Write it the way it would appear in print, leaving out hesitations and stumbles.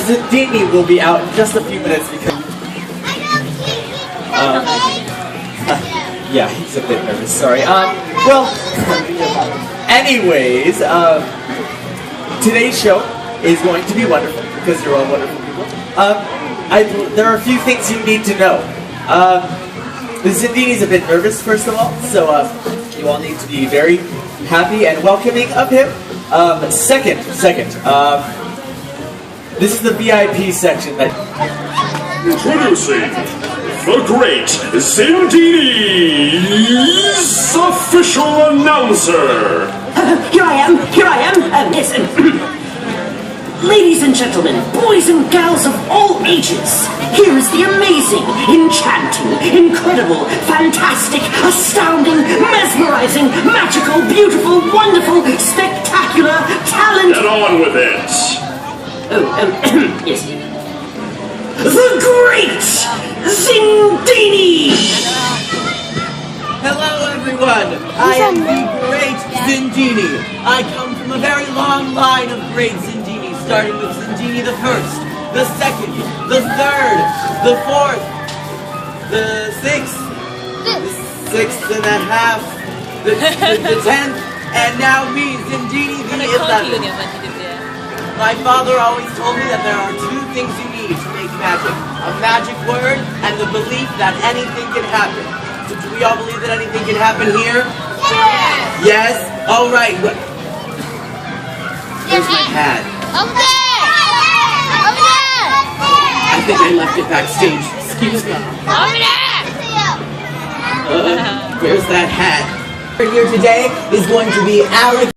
Zindini will be out in just a few minutes because... yeah, he's a bit nervous, sorry. Well, anyways, today's show is going to be wonderful because you're all wonderful people. There are a few things you need to know. The Zindini's a bit nervous, first of all, so you all need to be very happy and welcoming of him. Second, this is the VIP section that... Introducing the great Zindini's official announcer. Here I am. Yes, ladies and gentlemen, boys and gals of all ages, here is the amazing, enchanting, incredible, fantastic, astounding, mesmerizing, magical, beautiful, wonderful, spectacular, talented... Get on with it! Yes. The Great Zindini! Hello everyone! I am the Great Zindini. I come from a very long line of Great Zindini, starting with Zindini the First, the Second, the Third, the Fourth, the Sixth, the 6.5, the 10th, and now me, Zindini the 11th. My father always told me that there are two things you need to make magic. A magic word and the belief that anything can happen. So do we all believe that anything can happen here? Yes! Yes? Alright. Where's my hat? Over there! Over there! I think I left it backstage. Excuse me. Over there! Where's that hat? Here today is going to be Alec